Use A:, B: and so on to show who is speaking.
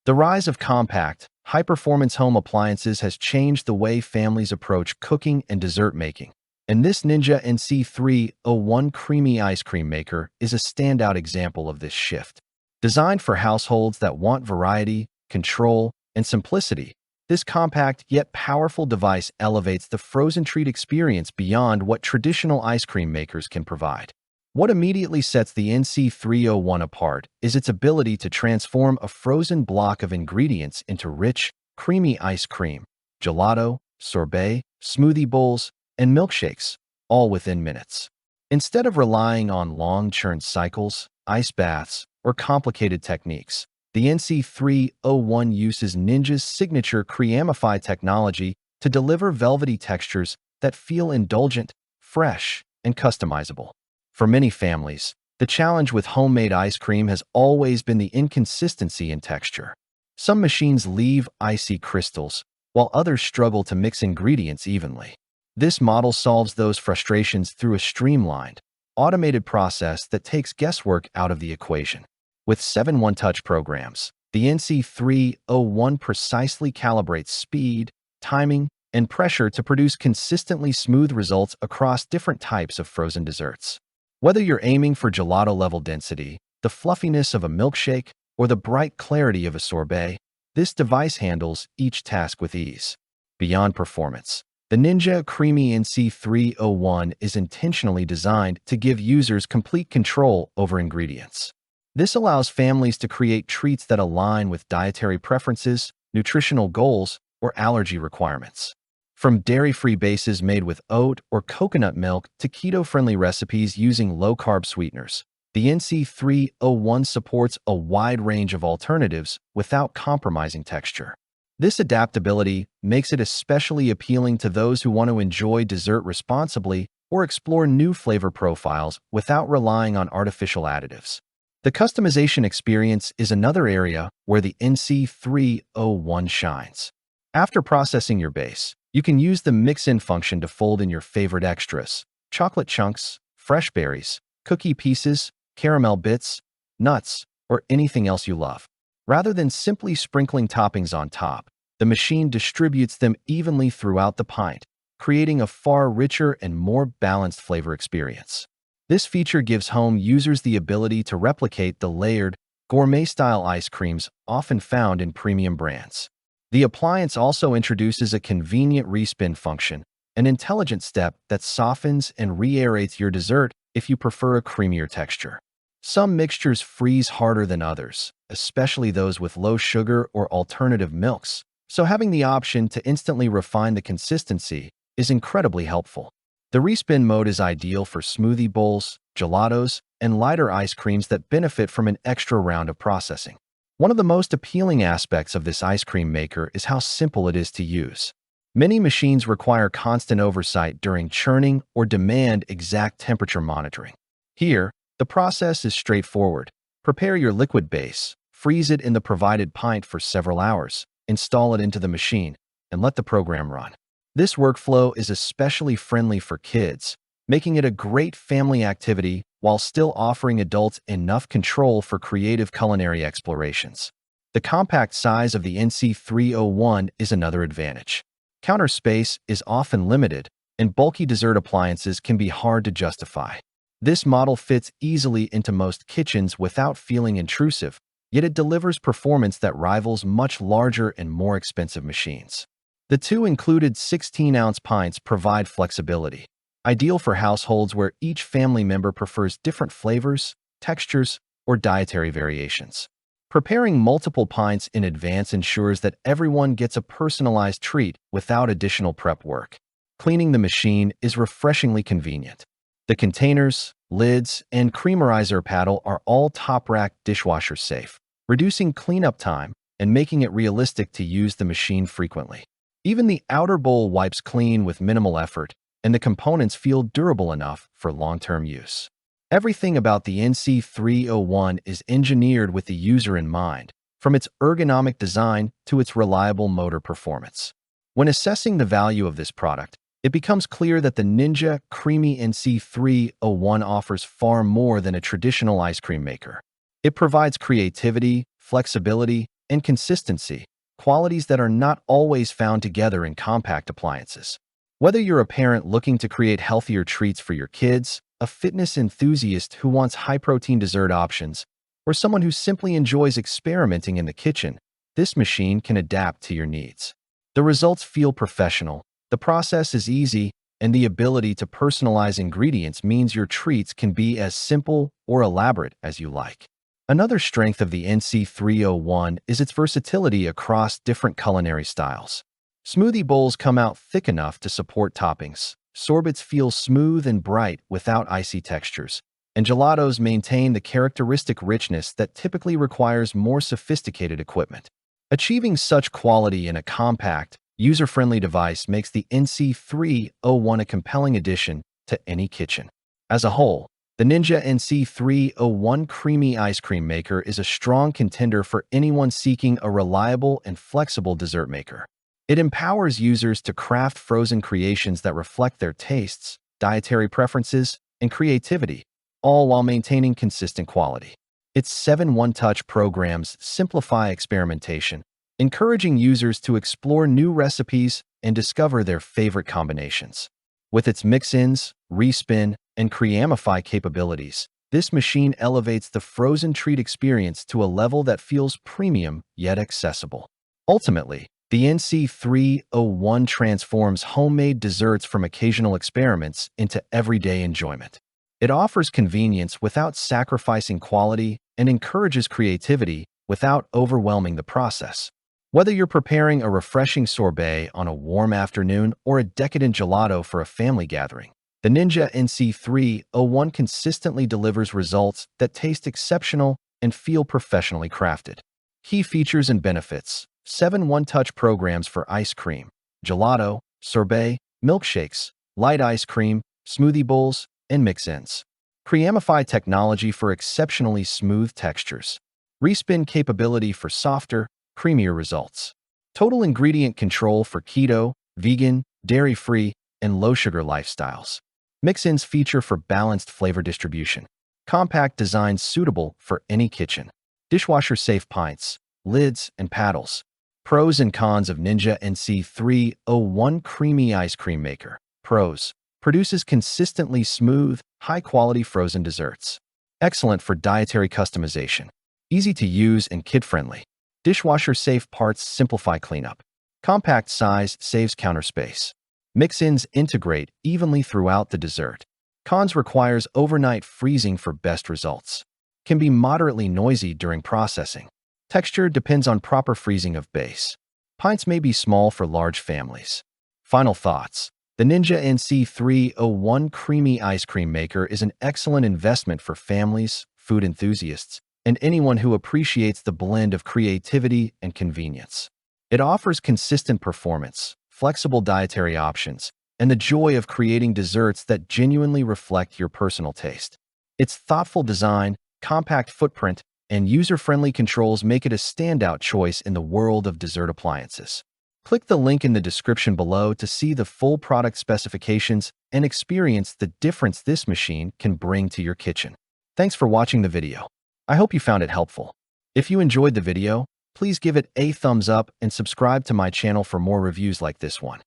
A: The rise of compact, high-performance home appliances has changed the way families approach cooking and dessert making, and this Ninja NC301 CREAMi ice cream maker is a standout example of this shift. Designed for households that want variety, control, and simplicity, this compact yet powerful device elevates the frozen treat experience beyond what traditional ice cream makers can provide. What immediately sets the NC301 apart is its ability to transform a frozen block of ingredients into rich, creamy ice cream, gelato, sorbet, smoothie bowls, and milkshakes, all within minutes. Instead of relying on long churn cycles, ice baths, or complicated techniques, the NC301 uses Ninja's signature Creamify technology to deliver velvety textures that feel indulgent, fresh, and customizable. For many families, the challenge with homemade ice cream has always been the inconsistency in texture. Some machines leave icy crystals, while others struggle to mix ingredients evenly. This model solves those frustrations through a streamlined, automated process that takes guesswork out of the equation. With 7 one-touch programs, the NC301 precisely calibrates speed, timing, and pressure to produce consistently smooth results across different types of frozen desserts. Whether you're aiming for gelato-level density, the fluffiness of a milkshake, or the bright clarity of a sorbet, this device handles each task with ease. Beyond performance, the Ninja CREAMi NC301 is intentionally designed to give users complete control over ingredients. This allows families to create treats that align with dietary preferences, nutritional goals, or allergy requirements. From dairy-free bases made with oat or coconut milk to keto-friendly recipes using low-carb sweeteners, the NC301 supports a wide range of alternatives without compromising texture. This adaptability makes it especially appealing to those who want to enjoy dessert responsibly or explore new flavor profiles without relying on artificial additives. The customization experience is another area where the NC301 shines. After processing your base, you can use the mix-in function to fold in your favorite extras: chocolate chunks, fresh berries, cookie pieces, caramel bits, nuts, or anything else you love. Rather than simply sprinkling toppings on top, the machine distributes them evenly throughout the pint, creating a far richer and more balanced flavor experience. This feature gives home users the ability to replicate the layered, gourmet-style ice creams often found in premium brands. The appliance also introduces a convenient respin function, an intelligent step that softens and re-aerates your dessert if you prefer a creamier texture. Some mixtures freeze harder than others, especially those with low sugar or alternative milks, so having the option to instantly refine the consistency is incredibly helpful. The respin mode is ideal for smoothie bowls, gelatos, and lighter ice creams that benefit from an extra round of processing. One of the most appealing aspects of this ice cream maker is how simple it is to use. Many machines require constant oversight during churning or demand exact temperature monitoring. Here, the process is straightforward. Prepare your liquid base, freeze it in the provided pint for several hours, install it into the machine, and let the program run. This workflow is especially friendly for kids, making it a great family activity while still offering adults enough control for creative culinary explorations. The compact size of the NC301 is another advantage. Counter space is often limited, and bulky dessert appliances can be hard to justify. This model fits easily into most kitchens without feeling intrusive, yet it delivers performance that rivals much larger and more expensive machines. The two included 16-ounce pints provide flexibility, ideal for households where each family member prefers different flavors, textures, or dietary variations. Preparing multiple pints in advance ensures that everyone gets a personalized treat without additional prep work. Cleaning the machine is refreshingly convenient. The containers, lids, and creamerizer paddle are all top-rack dishwasher safe, reducing cleanup time and making it realistic to use the machine frequently. Even the outer bowl wipes clean with minimal effort, and the components feel durable enough for long-term use. Everything about the NC301 is engineered with the user in mind, from its ergonomic design to its reliable motor performance. When assessing the value of this product, it becomes clear that the Ninja CREAMi NC301 offers far more than a traditional ice cream maker. It provides creativity, flexibility, and consistency, qualities that are not always found together in compact appliances. Whether you're a parent looking to create healthier treats for your kids, a fitness enthusiast who wants high-protein dessert options, or someone who simply enjoys experimenting in the kitchen, this machine can adapt to your needs. The results feel professional, the process is easy, and the ability to personalize ingredients means your treats can be as simple or elaborate as you like. Another strength of the NC301 is its versatility across different culinary styles. Smoothie bowls come out thick enough to support toppings, sorbets feel smooth and bright without icy textures, and gelatos maintain the characteristic richness that typically requires more sophisticated equipment. Achieving such quality in a compact, user-friendly device makes the NC301 a compelling addition to any kitchen. As a whole, the Ninja NC301 CREAMi ice cream maker is a strong contender for anyone seeking a reliable and flexible dessert maker. It empowers users to craft frozen creations that reflect their tastes, dietary preferences, and creativity, all while maintaining consistent quality. Its 7 one-touch programs simplify experimentation, encouraging users to explore new recipes and discover their favorite combinations. With its mix-ins, respin, and Creamify capabilities, this machine elevates the frozen treat experience to a level that feels premium yet accessible. Ultimately, the NC301 transforms homemade desserts from occasional experiments into everyday enjoyment. It offers convenience without sacrificing quality and encourages creativity without overwhelming the process. Whether you're preparing a refreshing sorbet on a warm afternoon or a decadent gelato for a family gathering, the Ninja NC301 consistently delivers results that taste exceptional and feel professionally crafted. Key features and benefits: 7 one-touch programs for ice cream, gelato, sorbet, milkshakes, light ice cream, smoothie bowls, and mix-ins. Creamify technology for exceptionally smooth textures. Respin capability for softer, creamier results. Total ingredient control for keto, vegan, dairy-free, and low-sugar lifestyles. Mix-ins feature for balanced flavor distribution. Compact design suitable for any kitchen. Dishwasher-safe pints, lids, and paddles. Pros and cons of Ninja NC301 CREAMi ice cream maker. Pros: produces consistently smooth, high-quality frozen desserts. Excellent for dietary customization. Easy to use and kid-friendly. Dishwasher-safe parts simplify cleanup. Compact size saves counter space. Mix-ins integrate evenly throughout the dessert. Cons: requires overnight freezing for best results. Can be moderately noisy during processing. Texture depends on proper freezing of base. Pints may be small for large families. Final thoughts: the Ninja NC301 CREAMi ice cream maker is an excellent investment for families, food enthusiasts, and anyone who appreciates the blend of creativity and convenience. It offers consistent performance, flexible dietary options, and the joy of creating desserts that genuinely reflect your personal taste. Its thoughtful design, compact footprint, and user-friendly controls make it a standout choice in the world of dessert appliances. Click the link in the description below to see the full product specifications and experience the difference this machine can bring to your kitchen. Thanks for watching the video. I hope you found it helpful. If you enjoyed the video, please give it a thumbs up and subscribe to my channel for more reviews like this one.